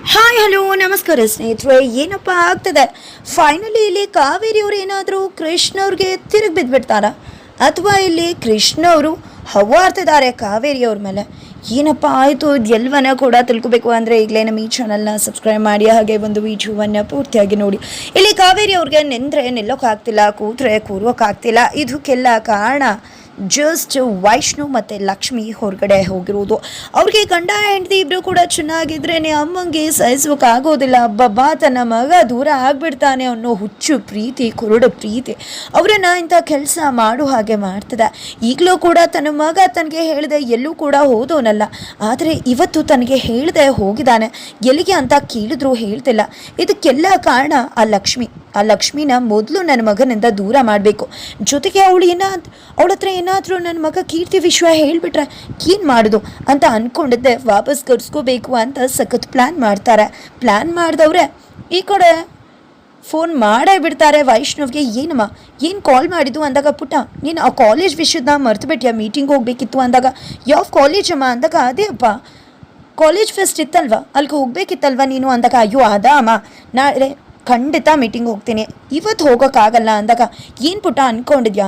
Hi hello ನಮಸ್ಕಾರ ಸ್ನೇಹಿತರೆ. ಏನಪ್ಪ ಆಗ್ತದೆ, ಫೈನಲಿ ಇಲ್ಲಿ ಕಾವೇರಿ ಅವರು ಏನಾದರೂ ಕೃಷ್ಣವ್ರಿಗೆ ತಿರುಗಿ ಬಿದ್ದುಬಿಡ್ತಾರಾ, ಅಥವಾ ಇಲ್ಲಿ ಕೃಷ್ಣ ಅವರು ಹವ್ವಾಡ್ತಿದ್ದಾರೆ ಕಾವೇರಿ ಅವ್ರ ಮೇಲೆ? ಏನಪ್ಪ ಆಯಿತು, ಇದು ಎಲ್ಲವನ್ನ ಕೂಡ ತಿಳ್ಕೊಬೇಕು ಅಂದರೆ ಈಗಲೇ ನಮ್ಮ ಈ ಚಾನಲ್ನ ಸಬ್ಸ್ಕ್ರೈಬ್ ಮಾಡಿ, ಹಾಗೆ ಒಂದು ವಿಡಿಯೋವನ್ನು ಪೂರ್ತಿಯಾಗಿ ನೋಡಿ. ಇಲ್ಲಿ ಕಾವೇರಿ ಅವ್ರಿಗೆ ನಿಂದರೆ ನಿಲ್ಲೋಕ್ಕಾಗ್ತಿಲ್ಲ, ಕೂತ್ರೆ ಕೂರೋಕ್ಕಾಗ್ತಿಲ್ಲ. ಇದಕ್ಕೆಲ್ಲ ಕಾರಣ ಜಸ್ಟ್ ವೈಷ್ಣು ಮತ್ತು ಲಕ್ಷ್ಮಿ ಹೊರಗಡೆ ಹೋಗಿರೋದು. ಅವ್ರಿಗೆ ಗಂಡ ಹೆಂಡತಿ ಇಬ್ಬರು ಕೂಡ ಚೆನ್ನಾಗಿದ್ರೇ ಅಮ್ಮಂಗೆ ಸಹಿಸೋಕ್ಕಾಗೋದಿಲ್ಲ. ಅಬ್ಬಬ್ಬಾ, ತನ್ನ ಮಗ ದೂರ ಆಗಿಬಿಡ್ತಾನೆ ಅನ್ನೋ ಹುಚ್ಚು ಪ್ರೀತಿ, ಕುರುಡು ಪ್ರೀತಿ ಅವರನ್ನು ಇಂಥ ಕೆಲಸ ಮಾಡೋ ಹಾಗೆ ಮಾಡ್ತದೆ. ಈಗಲೂ ಕೂಡ ತನ್ನ ಮಗ ತನಗೆ ಹೇಳಿದೆ ಎಲ್ಲೂ ಕೂಡ ಹೋದವನಲ್ಲ, ಆದರೆ ಇವತ್ತು ತನಗೆ ಹೇಳದೆ ಹೋಗಿದ್ದಾನೆ. ಎಲ್ಲಿಗೆ ಅಂತ ಕೇಳಿದ್ರು ಹೇಳ್ತಿಲ್ಲ. ಇದಕ್ಕೆಲ್ಲ ಕಾರಣ ಆ ಲಕ್ಷ್ಮಿನ ಮೊದಲು ನನ್ನ ಮಗನಿಂದ ದೂರ ಮಾಡಬೇಕು. ಜೊತೆಗೆ ಅವಳ ಹತ್ರ ಏನಾದರೂ ನನ್ನ ಮಗ ಕೀರ್ತಿ ವಿಶ್ವ ಹೇಳಿಬಿಟ್ರೆ ಏನು ಮಾಡೋದು ಅಂತ ಅಂದ್ಕೊಂಡಿದ್ದೆ. ವಾಪಸ್ ಕರ್ಸ್ಕೋಬೇಕು ಅಂತ ಸಖತ್ ಪ್ಲ್ಯಾನ್ ಮಾಡ್ತಾರೆ. ಪ್ಲ್ಯಾನ್ ಮಾಡಿದವ್ರೆ ಈ ಕಡೆ ಫೋನ್ ಮಾಡೇ ಬಿಡ್ತಾರೆ ವೈಷ್ಣವ್ಗೆ. ಏನಮ್ಮ ಏನು ಕಾಲ್ ಮಾಡಿದ್ದು ಅಂದಾಗ, ಪುಟ್ಟ ನೀನು ಆ ಕಾಲೇಜ್ ವಿಷಯದ ಮರ್ತುಬಿಟ್ಯಾ, ಮೀಟಿಂಗ್ ಹೋಗ್ಬೇಕಿತ್ತು ಅಂದಾಗ. ಯಾವ ಕಾಲೇಜಮ್ಮ ಅಂದಾಗ, ಅದೇ ಅಪ್ಪ ಕಾಲೇಜ್ ಫೆಸ್ಟ್ ಇತ್ತಲ್ವ, ಅಲ್ಲಿಗೆ ಹೋಗ್ಬೇಕಿತ್ತಲ್ವ ನೀನು ಅಂದಾಗ. ಅಯ್ಯೋ ಅದಾ ಅಮ್ಮ, ನಾಳೆ ಖಂಡಿತ ಮೀಟಿಂಗ್ ಹೋಗ್ತೀನಿ, ಇವತ್ತು ಹೋಗೋಕ್ಕಾಗಲ್ಲ ಅಂದಾಗ. ಏನು ಪುಟ್ಟ ಅಂದ್ಕೊಂಡಿದ್ಯಾ,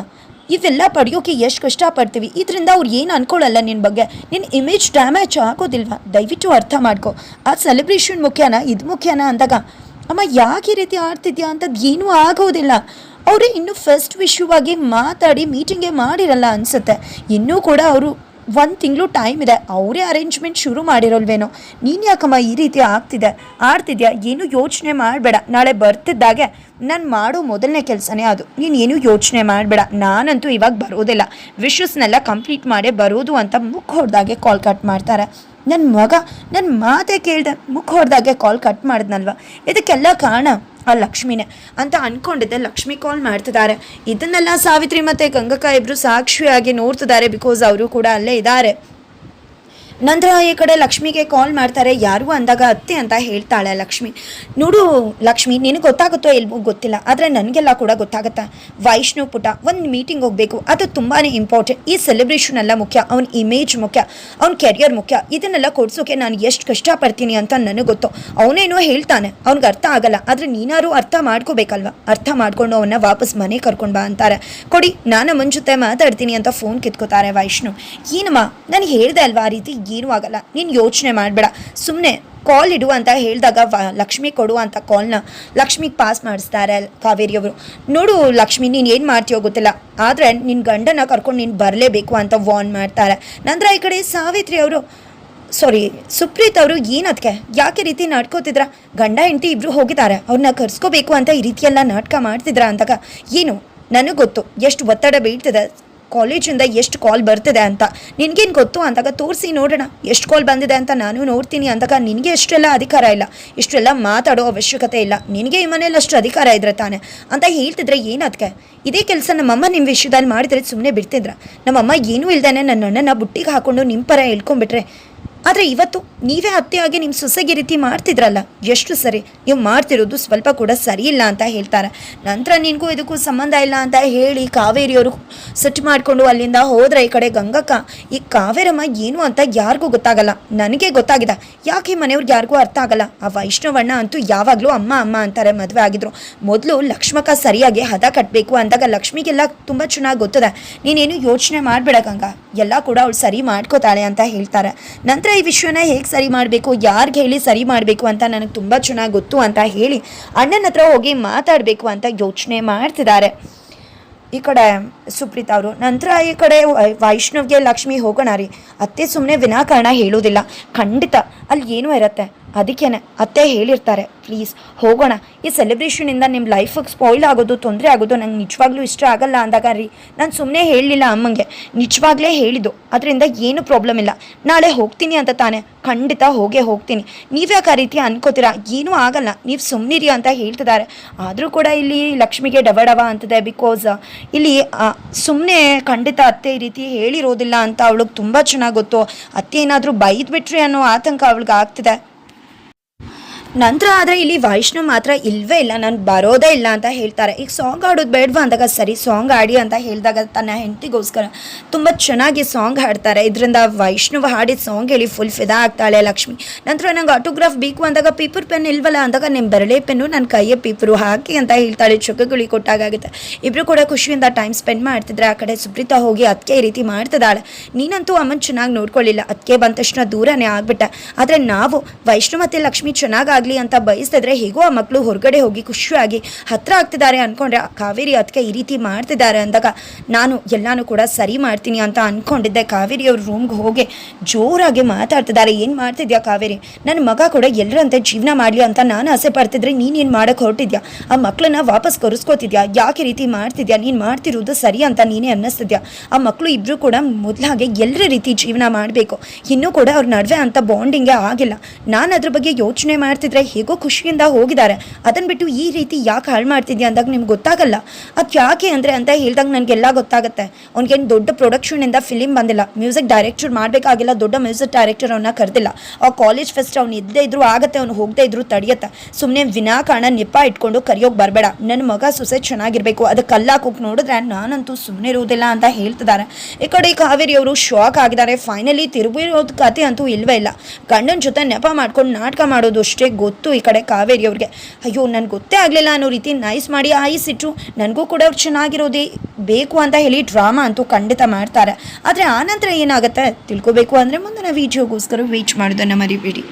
ಇವೆಲ್ಲ ಪಡೆಯೋಕೆ ಎಷ್ಟು ಕಷ್ಟಪಡ್ತೀವಿ, ಇದರಿಂದ ಅವ್ರು ಏನು ಅಂದ್ಕೊಳ್ಳಲ್ಲ ನಿನ್ನ ಬಗ್ಗೆ, ನಿನ್ನ ಇಮೇಜ್ ಡ್ಯಾಮೇಜ್ ಆಗೋದಿಲ್ವಾ? ದಯವಿಟ್ಟು ಅರ್ಥ ಮಾಡ್ಕೊ. ಆ ಸೆಲೆಬ್ರೇಷನ್ ಮುಖ್ಯನಾ, ಇದು ಮುಖ್ಯನಾ ಅಂದಾಗ, ಅಮ್ಮ ಯಾಕೆ ಈ ರೀತಿ ಆಡ್ತಿದ್ಯಾ ಅಂತದ್ದು ಏನೂ ಆಗೋದಿಲ್ಲ. ಅವರೇ ಇನ್ನೂ ಫಸ್ಟ್ ವಿಷಯವಾಗಿ ಮಾತಾಡಿ ಮೀಟಿಂಗೇ ಮಾಡಿರಲ್ಲ ಅನಿಸುತ್ತೆ. ಇನ್ನೂ ಕೂಡ ಅವರು 1 ತಿಂಗಳು ಟೈಮ್ ಇದೆ, ಅವರೇ ಅರೇಂಜ್ಮೆಂಟ್ ಶುರು ಮಾಡಿರೋಲ್ವೇನೋ. ನೀನು ಯಾಕಮ್ಮ ಈ ರೀತಿ ಆಡ್ತಿದ್ಯಾ? ಏನೂ ಯೋಚನೆ ಮಾಡಬೇಡ. ನಾಳೆ ಬರ್ತಿದ್ದಾಗೆ ನಾನು ಮಾಡೋ ಮೊದಲನೇ ಕೆಲಸನೇ ಅದು. ನೀನು ಏನೂ ಯೋಚನೆ ಮಾಡಬೇಡ. ನಾನಂತೂ ಇವಾಗ ಬರೋದಿಲ್ಲ, ವಿಶಸ್ನೆಲ್ಲ ಕಂಪ್ಲೀಟ್ ಮಾಡೇ ಬರೋದು ಅಂತ ಮುಖ ಹೊಡೆದಾಗೆ ಕಾಲ್ ಕಟ್ ಮಾಡ್ತಾರೆ. ನನ್ನ ಮಗ ನನ್ನ ಮಾತೇ ಕೇಳ್ದೆ ಮುಖ ಹೊಡೆದಾಗೆ ಕಾಲ್ ಕಟ್ ಮಾಡಿದ್ನಲ್ವ. ಇದಕ್ಕೆಲ್ಲ ಕಾರಣ ಆ ಲಕ್ಷ್ಮಿನೇ ಅಂತ ಅಂದ್ಕೊಂಡಿದ್ದೆ. ಲಕ್ಷ್ಮಿ ಕಾಲ್ ಮಾಡ್ತಿದ್ದಾರೆ. ಇದನ್ನೆಲ್ಲ ಸಾವಿತ್ರಿ ಮತ್ತು ಗಂಗಕ್ಕ ಇಬ್ಬರು ಸಾಕ್ಷಿಯಾಗಿ ನೋಡ್ತಿದ್ದಾರೆ, ಬಿಕಾಸ್ ಅವರು ಕೂಡ ಅಲ್ಲೇ ಇದ್ದಾರೆ. ನಂತರ ಈ ಕಡೆ ಲಕ್ಷ್ಮಿಗೆ ಕಾಲ್ ಮಾಡ್ತಾರೆ. ಯಾರು ಅಂದಾಗ ಅತ್ತೆ ಅಂತ ಹೇಳ್ತಾಳೆ ಲಕ್ಷ್ಮಿ. ನೋಡು ಲಕ್ಷ್ಮಿ, ನಿನಗೆ ಗೊತ್ತಾಗುತ್ತೋ ಇಲ್ವೋ ಗೊತ್ತಿಲ್ಲ, ಆದರೆ ನನಗೆಲ್ಲ ಕೂಡ ಗೊತ್ತಾಗುತ್ತಾ. ವೈಷ್ಣು ಪುಟ ಒಂದು ಮೀಟಿಂಗ್ ಹೋಗಬೇಕು, ಅದು ತುಂಬಾ ಇಂಪಾರ್ಟೆಂಟ್. ಈ ಸೆಲೆಬ್ರೇಷನ್ ಎಲ್ಲ ಮುಖ್ಯ, ಅವನ ಇಮೇಜ್ ಮುಖ್ಯ, ಅವ್ನ ಕೆರಿಯರ್ ಮುಖ್ಯ. ಇದನ್ನೆಲ್ಲ ಕೊಡ್ಸೋಕೆ ನಾನು ಎಷ್ಟು ಕಷ್ಟಪಡ್ತೀನಿ ಅಂತ ನನಗೆ ಗೊತ್ತು. ಅವನೇನೋ ಹೇಳ್ತಾನೆ, ಅವ್ನಿಗೆ ಅರ್ಥ ಆಗಲ್ಲ, ಆದರೆ ನೀನಾರು ಅರ್ಥ ಮಾಡ್ಕೋಬೇಕಲ್ವ. ಅರ್ಥ ಮಾಡ್ಕೊಂಡು ಅವನ್ನ ವಾಪಸ್ ಮನೆ ಕರ್ಕೊಂಡು ಬಾ ಅಂತಾರೆ. ಕೊಡಿ, ನಾನು ಅಮ್ಮನ ಜೊತೆ ಮಾತಾಡ್ತೀನಿ ಅಂತ ಫೋನ್ ಕಿತ್ಕೋತಾರೆ ವೈಷ್ಣು. ಏನಮ್ಮ, ನಾನು ಹೇಳ್ದೆ ಅಲ್ವಾ ಆ ರೀತಿ ಏನೂ ಆಗಲ್ಲ, ನೀನು ಯೋಚನೆ ಮಾಡಬೇಡ, ಸುಮ್ಮನೆ ಕಾಲ್ ಇಡು ಅಂತ ಹೇಳಿದಾಗ ಲಕ್ಷ್ಮಿ ಕೊಡು ಅಂತ ಕಾಲ್ನ ಲಕ್ಷ್ಮಿಗೆ ಪಾಸ್ ಮಾಡಿಸ್ತಾರೆ ಕಾವೇರಿಯವರು. ನೋಡು ಲಕ್ಷ್ಮಿ, ನೀನು ಏನು ಮಾಡ್ತೀಯೋ ಗೊತ್ತಿಲ್ಲ, ಆದರೆ ನಿನ್ನ ಗಂಡನ ಕರ್ಕೊಂಡು ನೀನು ಬರಲೇಬೇಕು ಅಂತ ವಾರ್ನ್ ಮಾಡ್ತಾರೆ. ನಂತರ ಈ ಕಡೆ ಸಾವಿತ್ರಿ ಅವರು ಸುಪ್ರೀತ್ ಅವರು ಏನದಕ್ಕೆ ಯಾಕೆ ರೀತಿ ನಡ್ಕೋತಿದ್ರ? ಗಂಡ ಹೆಂಡತಿ ಇಬ್ಬರು ಹೋಗಿದ್ದಾರೆ, ಅವ್ರನ್ನ ಕರ್ಸ್ಕೋಬೇಕು ಅಂತ ಈ ರೀತಿಯೆಲ್ಲ ನಾಟಕ ಮಾಡ್ತಿದ್ರ ಅಂದಾಗ, ಏನು ನನಗೆ ಗೊತ್ತು ಎಷ್ಟು ಒತ್ತಡ ಬೀಳ್ತಿದೆ, ಕಾಲೇಜಿಂದ ಎಷ್ಟು ಕಾಲ್ ಬರ್ತಿದೆ ಅಂತ. ನಿನಗೇನು ಗೊತ್ತು ಅಂದಾಗ, ತೋರಿಸಿ ನೋಡೋಣ ಎಷ್ಟು ಕಾಲ್ ಬಂದಿದೆ ಅಂತ ನಾನು ನೋಡ್ತೀನಿ ಅಂದಾಗ, ನಿನಗೆ ಎಷ್ಟೆಲ್ಲ ಅಧಿಕಾರ ಇಲ್ಲ, ಇಷ್ಟೆಲ್ಲ ಮಾತಾಡೋ ಅವಶ್ಯಕತೆ ಇಲ್ಲ, ನಿನಗೆ ಈ ಮನೇಲಿ ಅಷ್ಟು ಅಧಿಕಾರ ಇದ್ರೆ ತಾನೆ ಅಂತ ಹೇಳ್ತಿದ್ರೆ ಏನದಕ್ಕೆ? ಇದೇ ಕೆಲಸ ನಮ್ಮಮ್ಮ ನಿಮ್ಮ ವಿಷಯದಲ್ಲಿ ಮಾಡಿದ್ರೆ ಸುಮ್ಮನೆ ಬಿಡ್ತಿದ್ರ? ನಮ್ಮಮ್ಮ ಏನೂ ಇಲ್ದೇನೆ ನನ್ನ ಅಣ್ಣನ ಬುಟ್ಟಿಗೆ ಹಾಕ್ಕೊಂಡು ನಿಮ್ಮ ಪರ ಹೇಳ್ಕೊಂಡ್ಬಿಟ್ರೆ. ಆದರೆ ಇವತ್ತು ನೀವೇ ಅತ್ತೆಯಾಗಿ ನಿಮ್ಮ ಸೊಸೆಗೆ ರೀತಿ ಮಾಡ್ತಿದ್ರಲ್ಲ, ಎಷ್ಟು ಸರಿ? ನೀವು ಮಾಡ್ತಿರೋದು ಸ್ವಲ್ಪ ಕೂಡ ಸರಿ ಇಲ್ಲ ಅಂತ ಹೇಳ್ತಾರೆ. ನಂತರ ನಿನಗೂ ಇದಕ್ಕೂ ಸಂಬಂಧ ಇಲ್ಲ ಅಂತ ಹೇಳಿ ಕಾವೇರಿಯವರು ಸೆಟ್ ಮಾಡಿಕೊಂಡು ಅಲ್ಲಿಂದ ಹೋದರೆ, ಈ ಕಡೆ ಗಂಗಕ್ಕ ಈ ಕಾವೇರಮ್ಮ ಏನು ಅಂತ ಯಾರಿಗೂ ಗೊತ್ತಾಗಲ್ಲ. ನನಗೆ ಗೊತ್ತಾಗಿದೆ, ಯಾಕೆ ಮನೆಯವ್ರಿಗೆ ಯಾರಿಗೂ ಅರ್ಥ ಆಗಲ್ಲ. ಆ ವೈಷ್ಣವಣ್ಣ ಅಂತೂ ಯಾವಾಗಲೂ ಅಮ್ಮ ಅಮ್ಮ ಅಂತಾರೆ. ಮದುವೆ ಆಗಿದ್ರು ಮೊದಲು ಲಕ್ಷ್ಮಕ್ಕ ಸರಿಯಾಗಿ ಹದ ಕಟ್ಟಬೇಕು ಅಂದಾಗ ಲಕ್ಷ್ಮಿಗೆಲ್ಲ ತುಂಬ ಚೆನ್ನಾಗಿ ಗೊತ್ತದೆ. ನೀನೇನು ಯೋಚನೆ ಮಾಡಬೇಡ ಗಂಗ, ಎಲ್ಲ ಕೂಡ ಅವಳು ಸರಿ ಮಾಡ್ಕೋತಾಳೆ ಅಂತ ಹೇಳ್ತಾರೆ. ನಂತರ ಈ ವಿಷಯನ ಹೇಗೆ ಸರಿ ಮಾಡಬೇಕು, ಯಾರಿಗೆ ಹೇಳಿ ಸರಿ ಮಾಡಬೇಕು ಅಂತ ನನಗೆ ತುಂಬ ಚೆನ್ನಾಗಿ ಗೊತ್ತು ಅಂತ ಹೇಳಿ ಅಣ್ಣನ ಹತ್ರ ಹೋಗಿ ಮಾತಾಡಬೇಕು ಅಂತ ಯೋಚನೆ ಮಾಡ್ತಿದ್ದಾರೆ ಈ ಕಡೆ ಸುಪ್ರೀತ್ ಅವರು. ನಂತರ ಈ ಕಡೆ ವೈಷ್ಣವ್ಗೆ ಲಕ್ಷ್ಮಿ, ಹೋಗೋಣ ರೀ ಅತ್ತೆ, ಸುಮ್ಮನೆ ವಿನಾಕಾರಣ ಹೇಳೋದಿಲ್ಲ, ಖಂಡಿತ ಅಲ್ಲಿ ಏನೂ ಇರುತ್ತೆ, ಅದಕ್ಕೇನೆ ಅತ್ತೆ ಹೇಳಿರ್ತಾರೆ, ಪ್ಲೀಸ್ ಹೋಗೋಣ. ಈ ಸೆಲೆಬ್ರೇಷನಿಂದ ನಿಮ್ಮ ಲೈಫಿಗೆ ಸ್ಪಾಯ್ಲ್ ಆಗೋದು, ತೊಂದರೆ ಆಗೋದು ನಂಗೆ ನಿಜವಾಗ್ಲೂ ಇಷ್ಟ ಆಗಲ್ಲ ಅಂದಾಗ, ರೀ ನಾನು ಸುಮ್ಮನೆ ಹೇಳಲಿಲ್ಲ ಅಮ್ಮಂಗೆ, ನಿಜವಾಗ್ಲೇ ಹೇಳಿದ್ದು, ಅದರಿಂದ ಏನು ಪ್ರಾಬ್ಲಮ್ ಇಲ್ಲ. ನಾಳೆ ಹೋಗ್ತೀನಿ ಅಂತ ತಾನೆ, ಖಂಡಿತ ಹೋಗ್ತೀನಿ. ನೀವ್ಯಾಕೆ ಆ ರೀತಿ ಅನ್ಕೋತೀರಾ? ಏನೂ ಆಗಲ್ಲ, ನೀವು ಸುಮ್ಮನಿರಿ ಅಂತ ಹೇಳ್ತಿದ್ದಾರೆ. ಆದರೂ ಕೂಡ ಇಲ್ಲಿ ಲಕ್ಷ್ಮಿಗೆ ಡವ ಅಂತಿದೆ, ಬಿಕಾಸ್ ಇಲ್ಲಿ ಸುಮ್ಮನೆ ಖಂಡಿತ ಅತ್ತೆ ಈ ರೀತಿ ಹೇಳಿರೋದಿಲ್ಲ ಅಂತ ಅವಳಿಗೆ ತುಂಬ ಚೆನ್ನಾಗಿ ಗೊತ್ತು. ಅತ್ತೆ ಏನಾದರೂ ಬೈದ್ಬಿಟ್ರಿ ಅನ್ನೋ ಆತಂಕ ಅವಳಿಗೆ ಆಗ್ತಿದೆ. ನಂತರ ಆದರೆ ಇಲ್ಲಿ ವೈಷ್ಣವ್ ಮಾತ್ರ ಇಲ್ಲವೇ ಇಲ್ಲ, ನಾನು ಬರೋದೇ ಇಲ್ಲ ಅಂತ ಹೇಳ್ತಾರೆ. ಈಗ ಸಾಂಗ್ ಆಡೋದು ಬೇಡವಾ ಅಂದಾಗ ಸರಿ ಸಾಂಗ್ ಆಡಿ ಅಂತ ಹೇಳಿದಾಗ ತನ್ನ ಹೆಂಡತಿಗೋಸ್ಕರ ತುಂಬ ಚೆನ್ನಾಗಿ ಸಾಂಗ್ ಹಾಡ್ತಾರೆ. ಇದರಿಂದ ವೈಷ್ಣವ್ ಹಾಡಿದ ಸಾಂಗ್ ಹೇಳಿ ಫುಲ್ ಫಿದಾ ಆಗ್ತಾಳೆ ಲಕ್ಷ್ಮಿ. ನಂತರ ನಂಗೆ ಆಟೋಗ್ರಾಫ್ ಬೇಕು ಅಂದಾಗ ಪೇಪರ್ ಪೆನ್ ಇಲ್ವಲ್ಲ ಅಂದಾಗ ನಿಮ್ಮ ಬೆರಳೆ ಪೆನ್ನು ನನ್ನ ಕೈಯೇ ಪೇಪರು ಹಾಕಿ ಅಂತ ಹೇಳ್ತಾಳೆ. ಚೊಕ್ಕಗಳಿಗೆ ಕೊಟ್ಟಾಗುತ್ತೆ. ಇಬ್ಬರು ಕೂಡ ಖುಷಿಯಿಂದ ಟೈಮ್ ಸ್ಪೆಂಡ್ ಮಾಡ್ತಿದ್ರೆ ಆ ಕಡೆ ಸುಪ್ರೀತಾ ಹೋಗಿ ಅದಕ್ಕೆ ಈ ರೀತಿ ಮಾಡ್ತಿದ್ದಾಳೆ. ನೀನಂತೂ ಅಮ್ಮನ ಚೆನ್ನಾಗಿ ನೋಡ್ಕೊಳ್ಳಿಲ್ಲ, ಅದಕ್ಕೆ ಬಂದ ತಕ್ಷಣ ದೂರನೇ ಆಗ್ಬಿಟ್ಟೆ. ಆದರೆ ನಾವು ವೈಷ್ಣವ್ ಮತ್ತು ಲಕ್ಷ್ಮಿ ಚೆನ್ನಾಗಿ ಅಂತ ಬಯಸ್ತಿದ್ರೆ ಹೇಗೋ ಆ ಮಕ್ಕಳು ಹೊರಗಡೆ ಹೋಗಿ ಖುಷಿಯಾಗಿ ಹತ್ರ ಆಗ್ತಿದ್ದಾರೆ ಅನ್ಕೊಂಡ್ರೆ ಕಾವೇರಿ ಅದಕ್ಕೆ ಈ ರೀತಿ ಮಾಡ್ತಿದ್ದಾರೆ ಅಂದಾಗ ನಾನು ಎಲ್ಲಾನು ಕೂಡ ಸರಿ ಮಾಡ್ತೀನಿ ಅಂತ ಅನ್ಕೊಂಡಿದ್ದೆ. ಕಾವೇರಿ ಅವ್ರ ರೂಮ್ಗೆ ಹೋಗಿ ಜೋರಾಗಿ ಮಾತಾಡ್ತಿದ್ದಾರೆ. ಏನು ಮಾಡ್ತಿದ್ಯಾ ಕಾವೇರಿ? ನನ್ನ ಮಗ ಕೂಡ ಎಲ್ಲರಂತೆ ಜೀವನ ಮಾಡಲಿ ಅಂತ ನಾನು ಆಸೆ ಪಡ್ತಿದ್ರೆ ನೀನೇನು ಮಾಡೋಕ್ಕೆ ಹೊರಟಿದ್ಯಾ? ಆ ಮಕ್ಕಳನ್ನ ವಾಪಸ್ ಕರೆಸ್ಕೋತಿದ್ಯಾ? ಯಾಕೆ ರೀತಿ ಮಾಡ್ತಿದ್ಯಾ? ನೀನು ಮಾಡ್ತಿರೋದು ಸರಿ ಅಂತ ನೀನೇ ಅನ್ನಿಸ್ತಿದ್ಯಾ? ಆ ಮಕ್ಕಳು ಇಬ್ಬರು ಕೂಡ ಮೊದಲಾಗೆ ಎಲ್ಲರ ರೀತಿ ಜೀವನ ಮಾಡಬೇಕು. ಇನ್ನೂ ಕೂಡ ಅವ್ರ ನಡುವೆ ಅಂತ ಬಾಂಡಿಂಗೇ ಆಗಿಲ್ಲ. ನಾನು ಅದ್ರ ಬಗ್ಗೆ ಯೋಚನೆ ಮಾಡ್ತಿದ್ದೆ ಹೇಗೋ ಖುಷಿಯಿಂದ ಹೋಗಿದ್ದಾರೆ, ಅದನ್ನ ಬಿಟ್ಟು ಈ ರೀತಿ ಯಾಕೆ ಹಾಳು ಮಾಡ್ತಿದ್ಯಾ ಅಂದಾಗ ನಿಮ್ಗೆ ಗೊತ್ತಾಗಲ್ಲ. ಅದು ಯಾಕೆ ಅಂದರೆ ಅಂತ ಹೇಳಿದಾಗ ನನಗೆಲ್ಲ ಗೊತ್ತಾಗುತ್ತೆ. ಅವ್ನಿಗೇನು ದೊಡ್ಡ ಪ್ರೊಡಕ್ಷನಿಂದ ಫಿಲಿಮ್ ಬಂದಿಲ್ಲ, ಮ್ಯೂಸಿಕ್ ಡೈರೆಕ್ಟರ್ ಮಾಡಬೇಕಾಗಿಲ್ಲ, ದೊಡ್ಡ ಮ್ಯೂಸಿಕ್ ಡೈರೆಕ್ಟರ್ ಅವನ್ನ ಕರೆದಿಲ್ಲ. ಆ ಕಾಲೇಜ್ ಫೆಸ್ಟ್ ಅವ್ನು ಇದ್ದೇ ಇದ್ರು ಆಗತ್ತೆ, ಅವ್ನು ಹೋಗದೇ ಇದ್ರು ತಡೆಯುತ್ತೆ. ಸುಮ್ಮನೆ ವಿನಾಕಾರಣ ನೆಪ ಇಟ್ಕೊಂಡು ಕರಿಯೋಕೆ ಬರಬೇಡ. ನನ್ನ ಮಗ ಸೊಸೆ ಚೆನ್ನಾಗಿರಬೇಕು, ಅದಕ್ಕೆ ಕಲ್ಲಾಕೋಕೆ ನೋಡಿದ್ರೆ ನಾನಂತೂ ಸುಮ್ಮನೆ ಇರೋದಿಲ್ಲ ಅಂತ ಹೇಳ್ತಿದ್ದಾರೆ. ಈ ಕಡೆ ಕಾವೇರಿ ಅವರು ಶಾಕ್ ಆಗಿದ್ದಾರೆ. ಫೈನಲಿ ತಿರುಗಿರೋದು ಕತೆ ಅಂತೂ ಇಲ್ವೇ ಇಲ್ಲ. ಗಂಡನ ಜೊತೆ ನೆಪ ಮಾಡ್ಕೊಂಡು ನಾಟಕ ಮಾಡೋದು ಅಷ್ಟೇ ಗೊತ್ತು ಈ ಕಡೆ ಕಾವೇರಿ ಅವ್ರಿಗೆ. ಅಯ್ಯೋ ನನಗೆ ಗೊತ್ತೇ ಆಗಲಿಲ್ಲ ಅನ್ನೋ ರೀತಿ ನೈಸ್ ಮಾಡಿ ಆಯಿಸಿಟ್ರು. ನನಗೂ ಕೂಡ ಅವ್ರು ಚೆನ್ನಾಗಿರೋದೇ ಬೇಕು ಅಂತ ಹೇಳಿ ಡ್ರಾಮಾ ಅಂತೂ ಖಂಡಿತ ಮಾಡ್ತಾರೆ. ಆದರೆ ಆನಂತರ ಏನಾಗುತ್ತೆ ತಿಳ್ಕೊಬೇಕು ಅಂದರೆ ಮುಂದಿನ ವಿಡಿಯೋಗೋಸ್ಕರ ವೇಟ್ ಮಾಡೋದನ್ನು ಮರಿಬೇಡಿ.